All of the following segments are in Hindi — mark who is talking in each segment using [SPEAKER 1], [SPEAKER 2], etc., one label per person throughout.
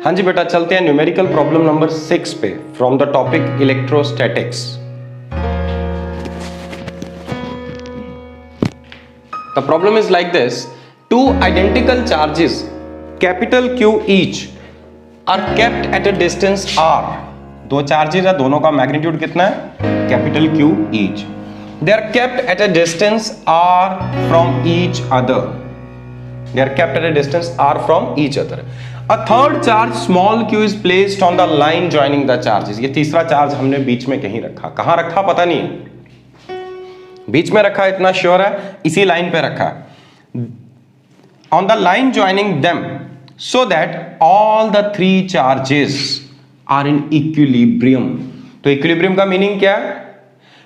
[SPEAKER 1] हाँ जी बेटा, चलते हैं न्यूमेरिकल प्रॉब्लम नंबर 6 पे from the topic electrostatics. The problem is like this, two identical charges capital Q each are kept at a distance r। दो चार्जेस है, दोनों का मैग्नीट्यूड कितना है? Capital Q each। They are kept at a distance r from each other. They are kept at a distance r from each other. A third charge small q is placed on the line joining the charges. ये तीसरा चार्ज हमने बीच में कहीं रखा, कहां रखा पता नहीं, बीच में रखा इतना श्योर है, इसी लाइन पे रखा है। On the line joining them so that all the three charges are in equilibrium. तो equilibrium का मीनिंग क्या है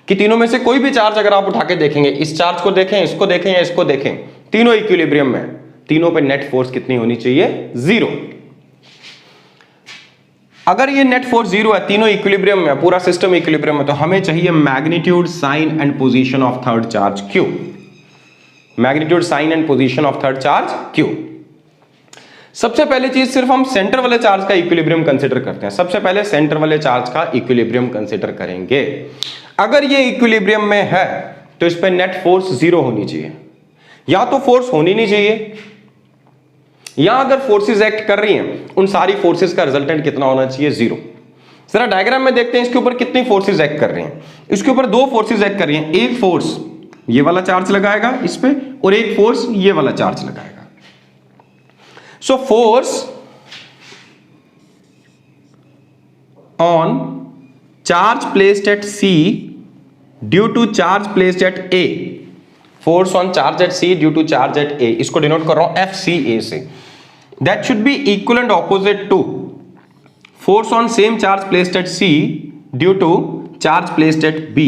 [SPEAKER 1] कि तीनों में से कोई भी चार्ज अगर आप उठा के देखेंगे, इस चार्ज को देखें, इसको देखें या इसको देखें, तीनों इक्विलिब्रियम में, तीनों पे नेट फोर्स कितनी होनी चाहिए? 0। अगर ये नेट फोर्स 0 है, तीनों इक्विलिब्रियम में, पूरा सिस्टम इक्विलिब्रियम में, तो हमें चाहिए magnitude, sign and position of third charge Q। Magnitude, sign and position of third charge Q। सबसे पहले चीज सिर्फ हम सेंटर वाले चार्ज का इक्विलिब्रियम कंसीडर करते हैं। सबसे पहले सेंटर वाले चार्ज का इक्विलिब्रियम कंसीडर करेंगे। अगर ये इक्विलिब्रियम में है तो इस पे नेट फोर्स 0 होनी चाहिए, या तो फोर्स होनी नहीं चाहिए, या अगर फोर्सेस एक्ट कर रही हैं उन सारी फोर्सेस का रिजल्टेंट कितना होना चाहिए? 0। जरा डायग्राम में देखते हैं इसके ऊपर कितनी फोर्सेस एक्ट कर रही हैं। इसके ऊपर दो फोर्सेस एक्ट कर रही हैं। एक फोर्स ये वाला चार्ज लगाएगा इस पे, और एक फोर्स ये वाला चार्ज लगाएगा। So force on charge placed at C due to charge placed at A, force on charge at C due to charge at A, इसको डिनोट कर रहा हूं FCA से। That should be equal and opposite to force on same charge placed at C due to charge placed at B।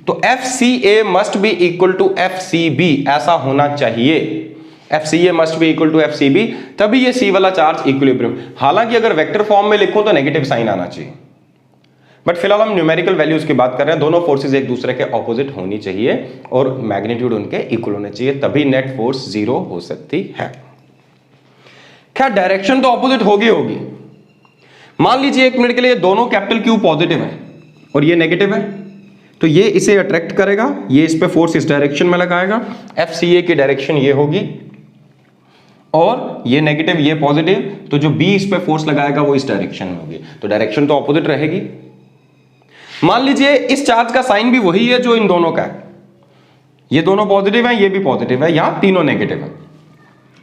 [SPEAKER 1] तो FCA must be equal to FCB, ऐसा होना चाहिए। FCA must be equal to FCB, तभी ये C वाला चार्ज इक्विलिब्रियम। हालांकि अगर वेक्टर फॉर्म में लिखूं तो नेगेटिव साइन आना चाहिए, बट फिलहाल हम न्यूमेरिकल वैल्यूज की बात कर रहे हैं। दोनों फोर्सेस एक दूसरे के ऑपोजिट होनी चाहिए और मैग्नीट्यूड उनके इक्वल होने चाहिए, तभी नेट फोर्स 0 हो सकती है। क्या डायरेक्शन तो ऑपोजिट होगी। मान लीजिए एक मिनट के लिए दोनों कैपिटल Q पॉजिटिव है और ये नेगेटिव है, तो ये इसे अट्रैक्ट करेगा, ये इस पे फोर्स इस डायरेक्शन में लगाएगा। FCA की डायरेक्शन ये होगी और ये नेगेटिव ये पॉजिटिव, तो जो B इस पे फोर्स लगाएगा वो इस डायरेक्शन में होगी, तो डायरेक्शन तो ऑपोजिट रहेगी। मान लीजिए इस चार्ज का साइन भी वही है जो इन दोनों का है, ये दोनों पॉजिटिव है, ये भी पॉजिटिव है, यहां तीनों नेगेटिव है।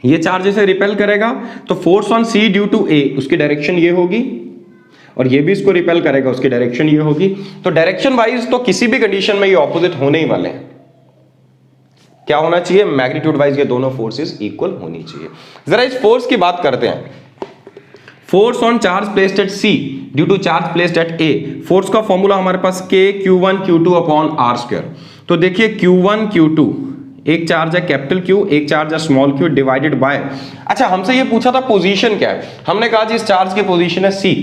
[SPEAKER 1] ये चार्ज इसे रिपेल करेगा, तो force on C due to A, उसकी डायरेक्शन ये होगी, और ये भी इसको रिपेल करेगा, उसकी डायरेक्शन ये होगी। तो डायरेक्शन वाइज तो किसी भी कंडीशन में ये ऑपोजिट होने ही वाले हैं। क्या होना चाहिए? मैग्नीट्यूड वाइज ये दोनों फोर्सेस इक्वल होनी चाहिए। जरा इस फोर्स की बात करते हैं। Force on charge placed at C due to charge placed at A, force का फॉर्मूला हमारे पास K Q1 Q2 upon R square. तो देखिए Q1 Q2, एक चार्ज है कैपिटल Q, एक चार्ज है स्मॉल q, डिवाइडेड बाय, अच्छा हमसे ये पूछा था पोजीशन क्या है, हमने कहा जी इस चार्ज की पोजीशन है C,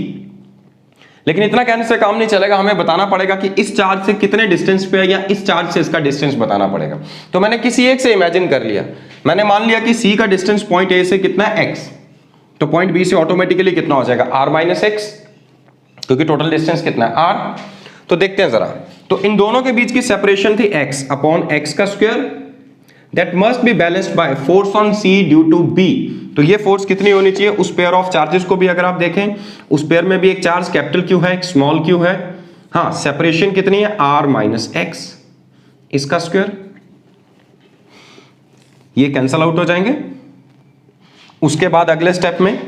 [SPEAKER 1] लेकिन इतना कहने से काम नहीं चलेगा, हमें बताना पड़ेगा कि इस चार्ज से कितने डिस्टेंस पे है, या इस चार्ज से इसका डिस्टेंस बताना पड़ेगा। तो मैंने किसी एक से इमेजिन कर लिया, मैंने मान लिया कि C का डिस्टेंस पॉइंट A से कितना है x, तो पॉइंट B से ऑटोमेटिकली कितना हो जाएगा? R माइनस x, क्योंकि टोटल डिस्टेंस कितना है? R। तो देखते हैं जरा, तो इन दोनों के बीच की सेपरेशन थी x अपॉन x का square, that must be balanced by force on C due to B। तो ये फोर्स कितनी होनी चाहिए? उस पेयर ऑफ चार्जेस को भी अगर आप देखें, उस पेयर में भी एक चार्ज कैपिटल Q है, एक स्मॉल q है, हाँ सेपरेशन कितनी है? R माइनस x, इसका स्क्वायर, ये कैंसल आउट हो जाएंगे। उसके बाद अगले स्टेप में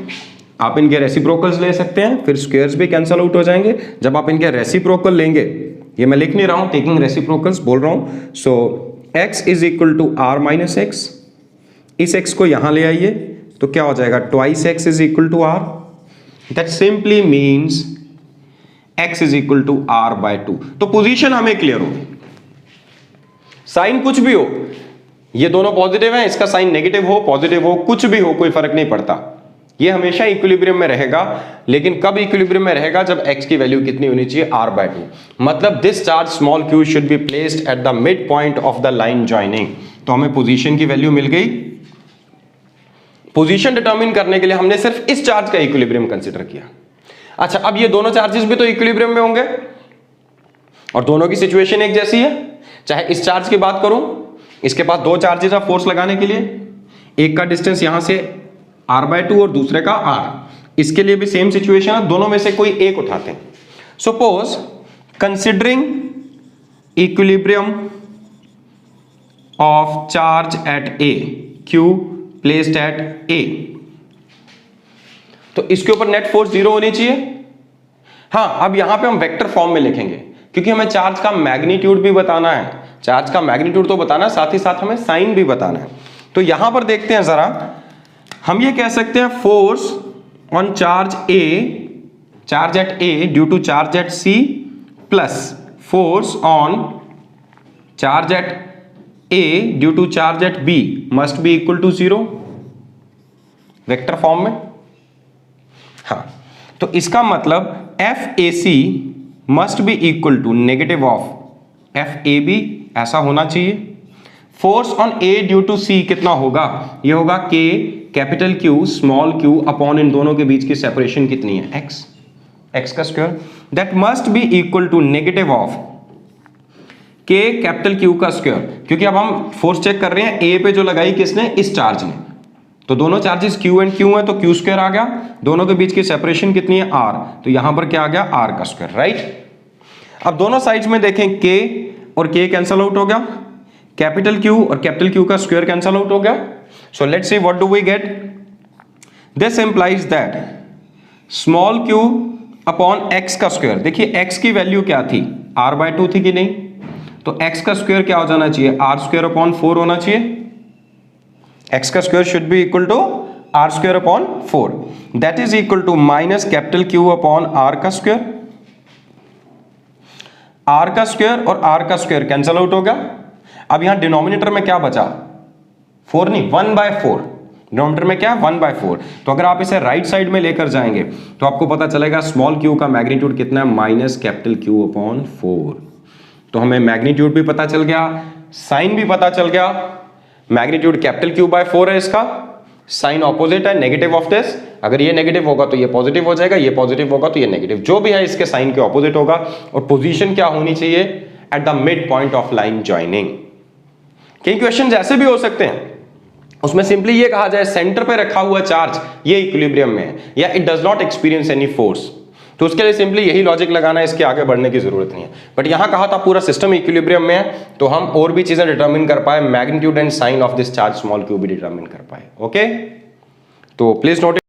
[SPEAKER 1] आप इनके रेसिप्रोकल्स ले सकते हैं, फिर स्क्वायर्स भी कैंसल आउट हो जाएंगे। जब आप इनके रेसिप्रोकल लेंगे, ये मैं लिख नहीं रहा हूं, टेकिंग रेसिप्रोकल्स बोल रहा हूं। So x is equal to R minus x, इस x को यहां ले आइए, तो क्या हो जाएगा? Twice x is equal to R, that simply means x is equal to R by 2। तो पोजीशन हमें क्लियर होगी। साइन कुछ भी हो, ये दोनों पॉजिटिव हैं, इसका साइन नेगेटिव हो, पॉजिटिव हो, कुछ भी हो, कोई फर्क नहीं पड़ता, ये हमेशा इक्विलिब्रियम में रहेगा। लेकिन कब इक्विलिब्रियम में रहेगा? जब x की वैल्यू कितनी होनी चाहिए? R by 2। मतलब this charge small q should be placed at the mid point of the line joining. तो हमें पोजीशन की वैल्यू मिल गई, पोजीशन डिटरमिन करने के लिए हमने सिर्फ इस चार्ज का इक्विलिब्रियम कंसीडर किया। अच्छा, अब ये दोनों चार्जेस भी तो इक्विलिब्रियम में होंगे और दोनों की सिचुएशन एक जैसी है। चाहे इस चार्ज की बात करूं, इसके पास दो चार्जेस है फोर्स लगाने के लिए, एक का डिस्टेंस यहां से r/2 और दूसरे का r। इसके लिए भी सेम सिचुएशन है, दोनों में से कोई एक उठाते हैं। Suppose considering equilibrium of charge at A, Q placed at A, तो इसके ऊपर नेट फोर्स 0 होनी चाहिए। हां, अब यहां पे हम वेक्टर फॉर्म में लिखेंगे क्योंकि हमें चार्ज का मैग्नीट्यूड भी बताना है। चार्ज का मैग्नीट्यूड तो बताना है, साथ ही साथ हमें साइन भी बताना है। तो यहां पर देखते हैं जरा, हम ये कह सकते हैं force on charge at A due to charge at C plus force on charge at A due to charge at B must be equal to 0 vector form में। हाँ, तो इसका मतलब FAC must be equal to negative of FAB, ऐसा होना चाहिए। Force on A due to C कितना होगा? ये होगा K capital Q small q upon इन दोनों के बीच की सेपरेशन कितनी है? x का square, that must be equal to negative of K capital Q का स्क्वायर, क्योंकि अब हम फोर्स चेक कर रहे हैं A पे जो लगाई किसने? इस चार्ज ने। तो दोनों चार्जेस Q एंड Q है तो Q स्क्वायर आ गया, दोनों के बीच की सेपरेशन कितनी है? R, तो यहां पर क्या आ गया? R का स्क्वायर, राइट। अब दोनों साइड्स में देखें, K और K कैंसल आउट हो गया, कैपिटल Q और कैपिटल Q का स्क्वायर कैंसल आउट हो गया। So let's see what do we get. This implies that small q upon x का स्क्वायर, देखिए x की वैल्यू क्या थी? r/2 थी कि नहीं? तो x का स्क्वायर क्या हो जाना चाहिए? r स्क्वायर अपॉन 4 होना चाहिए। x का square should be equal to r square upon 4, that is equal to minus capital Q upon r का स्क्वायर। r का स्क्वायर और r का स्क्वायर कैंसल आउट हो गया। अब यहां डिनोमिनेटर में क्या बचा? 4 नहीं, 1/4। डिनोमिनेटर में क्या है? 1/4। तो अगर आप इसे राइट साइड में लेकर जाएंगे तो आपको पता चलेगा स्मॉल q का मैग्नीट्यूड कितना है? Minus capital Q upon 4। तो हमें मैग्नीट्यूड भी पता चल गया, साइन भी पता चल गया। मैग्नीट्यूड कैपिटल Q/4 है, इसका साइन ऑपोजिट है नेगेटिव ऑफ दिस। अगर ये नेगेटिव होगा तो ये पॉजिटिव हो जाएगा, ये पॉजिटिव होगा तो ये नेगेटिव, जो भी है इसके साइन के ऑपोजिट होगा। और पोजीशन क्या होनी चाहिए? Eight the mid point of line joining. कई क्वेश्चन ऐसे भी हो सकते हैं, उसमें सिंपली ये कहा जाए सेंटर पे रखा हुआ चार्ज ये इक्विलिब्रियम में है या it does not experience any force, तो उसके लिए सिंपली यही लॉजिक लगाना है, इसके आगे बढ़ने की जरूरत नहीं है। बट यहां कहा था पूरा सिस्टम इक्विलिब्रियम में है, तो हम और भी चीजें डिटरमिन कर पाए, magnitude and sign of this charge small q भी डिटरमिन कर पाए। ओके, तो प्लीज नोट